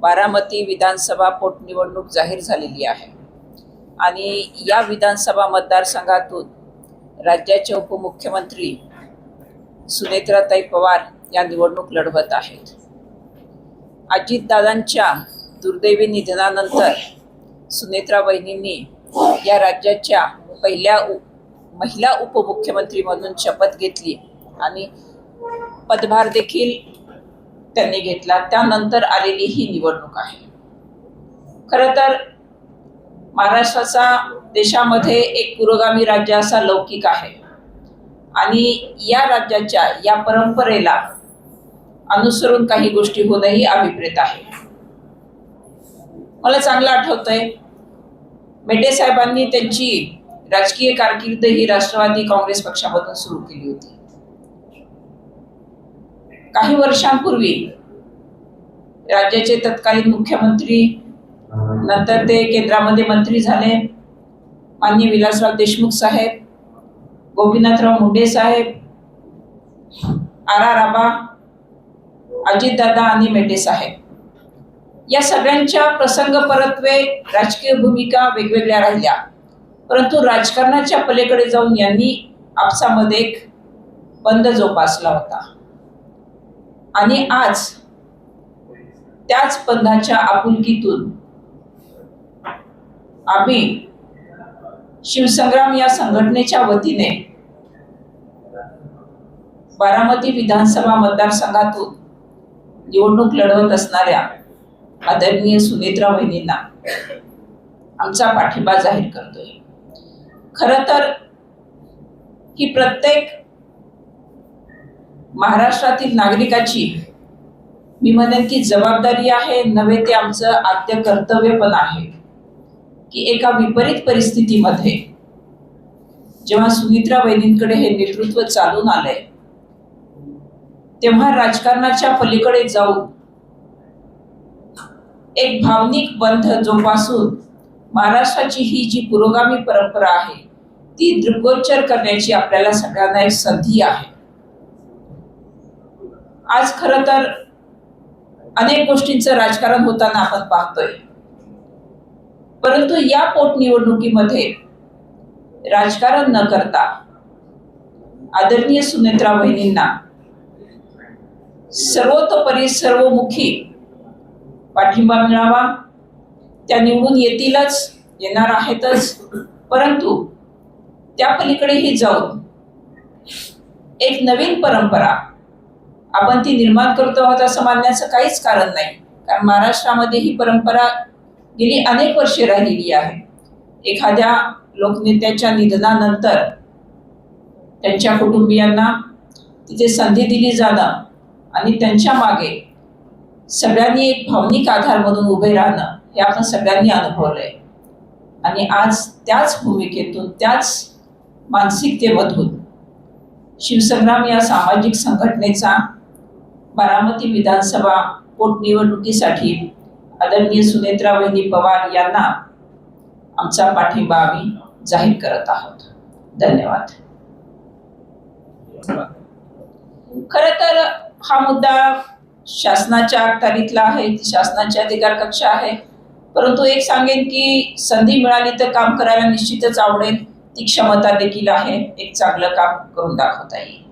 बारामती विधानसभा पोटनिवडणूक जाहीर झालेली आहे आणि या विधानसभा मतदारसंघातून राज्याचे उपमुख्यमंत्री सुनेत्राताई पवार या निवडणूक लढवत आहेत। अजितदादांच्या दुर्दैवी निधनानंतर सुनेत्रा वहिनींनी या राज्याच्या पहिल्या महिला उपमुख्यमंत्री म्हणून शपथ घेतली आणि पदभार देखील त्यांनी घेतला। त्यानंतर आलेली ही निवडणूक आहे। खरं तर महाराष्ट्राचा देशामध्ये एक पुरोगामी राज्य असा लौकिक आहे आणि या राज्याच्या या परंपरेला अनुसरून काही गोष्टी होणंही अभिप्रेत आहे। मला चांगलं आठवतंय, मेटे साहेबांनी त्यांची राजकीय कारकीर्द ही राष्ट्रवादी काँग्रेस पक्षामधून सुरू केली होती। काही वर्षांपूर्वी राज्याचे तत्कालीन मुख्यमंत्री, नंतर ते केंद्रामध्ये मंत्री झाले, माननीय विलासराव देशमुख साहेब, गोपीनाथराव मुंडे साहेब, आर आबा, अजितदादा आणि मेटे साहेब, या सगळ्यांच्या प्रसंग परत्वे राजकीय भूमिका वेगवेगळ्या राहिल्या, परंतु राजकारणाच्या पलीकडे जाऊन यांनी आपसामध्ये एक बंध जोपासला होता आणि आज त्याच बंधाच्या आपुलकीतून आम्ही शिवसंग्राम या संघटनेच्या वतीने बारामती विधानसभा मतदारसंघातून निवडणूक लढवत असणाऱ्या आदरणीय सुनेत्रा वहिनींना आमचा पाठिंबा जाहीर करतोय। खरं तर ही प्रत्येक महाराष्ट्रातील नागरिकाची मी म्हणेन की जबाबदारी आहे, नव्हे ते आमचं आद्य कर्तव्य पण आहे की एका विपरीत परिस्थितीमध्ये जेव्हा सुनेत्रा वहिनींकडे हे नेतृत्व चालून आलंय, तेव्हा राजकारणाच्या पलीकडे जाऊन एक भावनिक बंध जोपासून महाराष्ट्राची ही जी पुरोगामी परंपरा आहे ती दृग्गोचर करण्याची आपल्याला सगळ्यांना एक संधी आहे। आज खरं तर अनेक गोष्टींचं राजकारण होताना आपण पाहतोय, परंतु या पोटनिवडणुकीमध्ये राजकारण न करता आदरणीय सुनेत्रा वहिनींना सर्वतोपरी सर्वमुखी पाठिंबा मिळावा। त्या निवडून येतीलच, येणार आहेतच, परंतु त्या पलीकडेही जाऊन एक नवीन परंपरा आपण ती निर्माण करतो आहोत असं मानण्याचं काहीच कारण नाही, कारण महाराष्ट्रामध्ये ही परंपरा गेली अनेक वर्षे राहिलेली आहे। एखाद्या लोकनेत्याच्या निधनानंतर त्यांच्या कुटुंबियांना तिथे संधी दिली जाणं आणि त्यांच्या मागे सगळ्यांनी एक भावनिक आधार म्हणून उभे राहणं हे आपण सगळ्यांनी अनुभवलंय आणि आज त्याच भूमिकेतून, त्याच मानसिकतेमधून शिवसंग्राम या सामाजिक संघटनेचा बारामती विधानसभा पोटनिवडणुकीसाठी आदरणीय सुनेत्रा वहिनी पवार यांना आमचा पाठिंबा आम्ही जाहीर करत आहोत। धन्यवाद। खरं तर हा मुद्दा शासनाच्या अखत्यारीतला आहे, शासनाचे अधिकार कक्ष आहे, परंतु एक सांगेन की संधी मिळाली तर काम करायला निश्चितच आवडेल, ती क्षमता देखील आहे, एक चांगलं काम करून दाखवता येईल।